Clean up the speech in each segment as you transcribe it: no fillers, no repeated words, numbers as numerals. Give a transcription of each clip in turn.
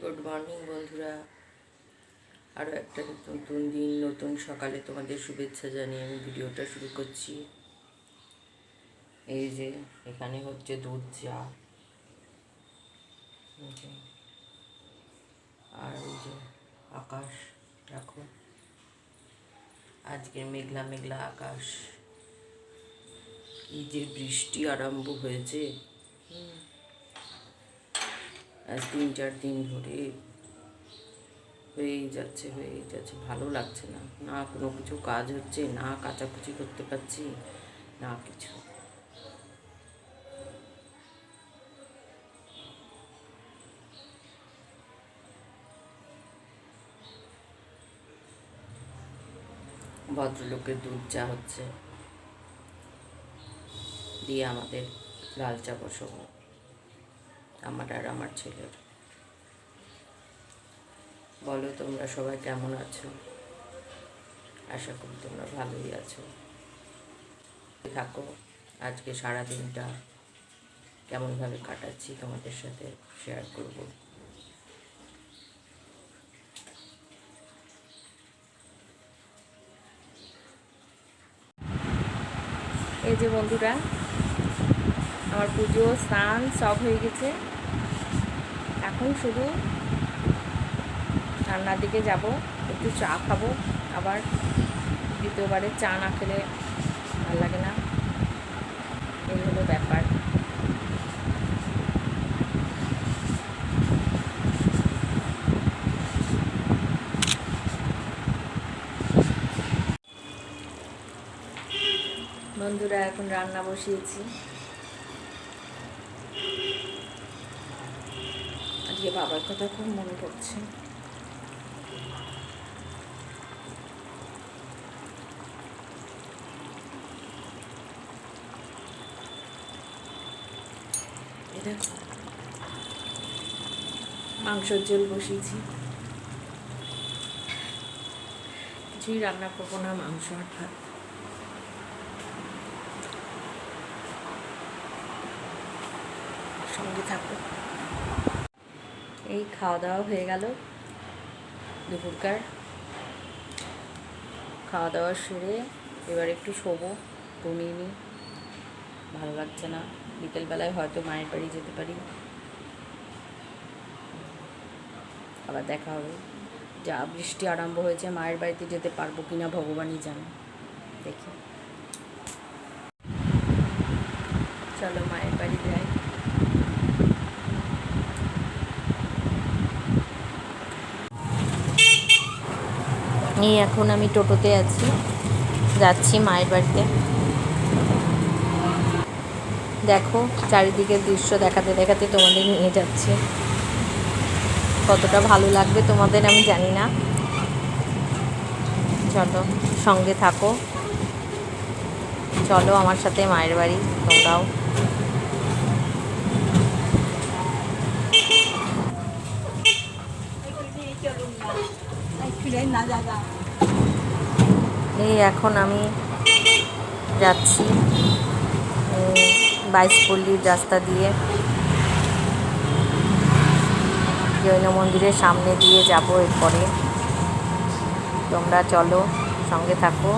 Good morning বন্ধুরা, আরও একটা নতুন দিন নতুন সকালে তোমাদের শুভেচ্ছা জানিয়ে আমি ভিডিওটা শুরু করছি। এই যে এখানে হচ্ছে দুধ চা, আর এই যে আকাশ দেখো, আজকে মেঘলা মেঘলা আকাশ, কি যে বৃষ্টি আরম্ভ হয়েছে আজ 3-4 দিন ধরে হয়েই যাচ্ছে, ভালো লাগছে না, না কোনো কিছু কাজ হচ্ছে, না কাচাকুচি করতে পারছি, না কিছু। ভদ্রলোকের দুধ চা হচ্ছে, দিয়ে আমাদের লাল চা বসাবো, আমার আর আমার ছেলের। বলো তোমরা সবাই কেমন আছো? আশা করি তোমরা ভালোই আছো। থাকো, আজকে সারা দিনটা কেমনভাবে কাটাচ্ছি তোমাদের সাথে শেয়ার করব। এই যে বন্ধুরা, আমার পুজো স্নান সব হয়ে গেছে, এখন শুধু রান্নার দিকে যাব, একটু চা খাবো। আবার দ্বিতীয়বারে চা না খেলে ভালো লাগে না, এই হলো ব্যাপার। বন্ধুরা এখন রান্না বসিয়েছি, আজকে বাবার কথা খুব মনে পড়ছে। দেখো মাংসের ঝোল বসিয়েছি, কিছুই রান্না করবো না, মাংস আর ভাত। সঙ্গে থাকো। এই খাওয়া দাওয়া হয়ে গেল, দুপুরকার খাওয়া দাওয়া সেরে এবার একটু শোবো, ঘুমিয়ে নিই, ভালো লাগছে না। বিকেলবেলায় হয়তো মায়ের বাড়ি যেতে পারি, আবার দেখা হবে। যা বৃষ্টি আরম্ভ হয়েছে, মায়ের বাড়িতে যেতে পারবো কিনা ভগবানই জানে, দেখি। চলো মায়ের বাড়ি যাই। এই এখন আমি টোটোতে আছি, যাচ্ছি মায়ের বাড়িতে। দেখো চারিদিকের দৃশ্য দেখাতে দেখাতে তোমাদের নিয়ে যাচ্ছে, কতটা ভালো লাগবে তোমাদের আমি জানি না। চলো সঙ্গে থাকো, চলো আমার সাথে মায়ের বাড়ি তোমরাও। এই এখন আমি যাচ্ছি 22 পল্লীর রাস্তা দিয়ে, জৈন মন্দিরের সামনে দিয়ে যাবো। এরপরে তোমরা চলো সঙ্গে থাকো,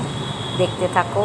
দেখতে থাকো।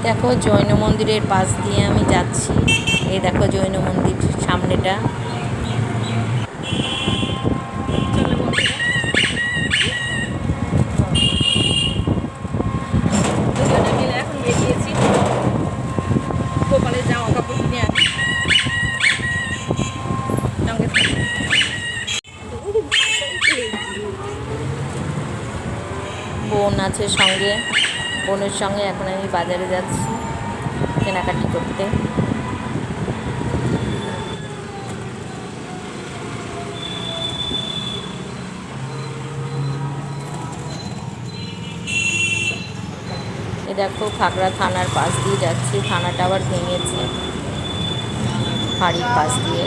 দেখো জৈন মন্দিরের পাশ দিয়ে আমি যাচ্ছি, এই দেখো জৈন মন্দির সামনেটা। এখন বেরিয়েছি, গোপালের জামা কাপড় কিনে আনি, বোন আছে সঙ্গে, বোনের সঙ্গে এখন আমি বাজারে যাচ্ছি কেনাকাটি করতে। দেখো খাগড়া থানার পাশ দিয়ে যাচ্ছি, থানাটা আবার ভেঙেছে বাড়ির পাশ দিয়ে।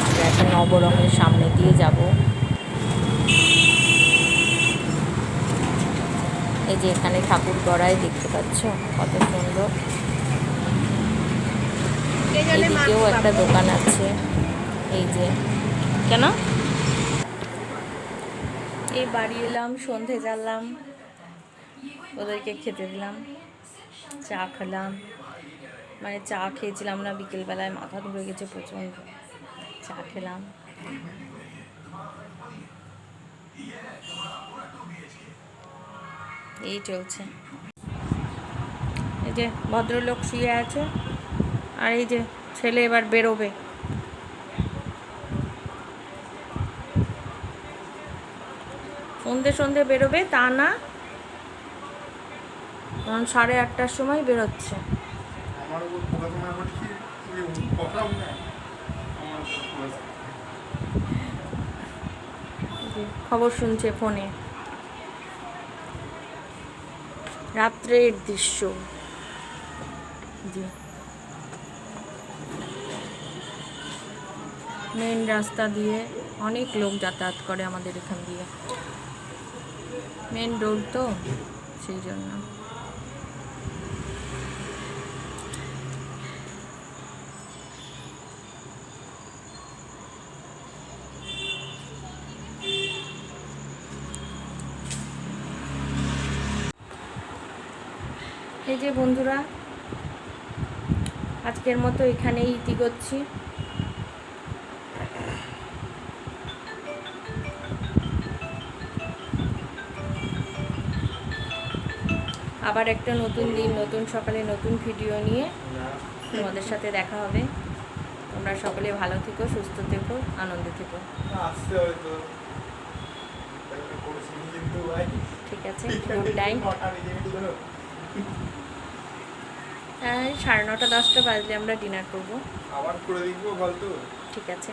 আমরা একটা নবরঙের সামনে দিয়ে যাব। এই যে এখানে ঠাকুর গড়াই দেখতে পাচ্ছ কত সুন্দর। এদিকেও একটা দোকান আছে। এই যে কেন এই বাড়ি এলাম, সন্ধে জ্বাললাম, ওদেরকে খেতে দিলাম, চা খেলাম, মানে চা খেয়েছিলাম না বিকেলবেলায়, মাথা ধরে গেছে প্রচণ্ড, চা খেলাম। এই চলছে। এই যে ভদ্রলোক শুয়ে আছে, আর এই যে ছেলে এবার বেরোবে। সন্ধে সন্ধে বেরোবে তা না, কারণ 8:30টার সময় বেরোচ্ছে। খবর শুনছে ফোনে, রাত্রের দৃশ্য। জি, মেন রাস্তা দিয়ে অনেক লোক যাতায়াত করে আমাদের এখান দিয়ে, মেন রোড তো সেই জন্য। এই যে বন্ধুরা, আজকের মতো এখানেই ইতি করছি। আবার একটা নতুন দিন, নতুন সকালে নতুন ভিডিও নিয়ে তোমাদের সাথে দেখা হবে। তোমরা সকলে ভালো থেকো, সুস্থ থেকো, আনন্দে থেকো। ঠিক আছে, গুড নাইট। হ্যাঁ, 9:30 10টা বাজলে আমরা ডিনার করবো। ঠিক আছে।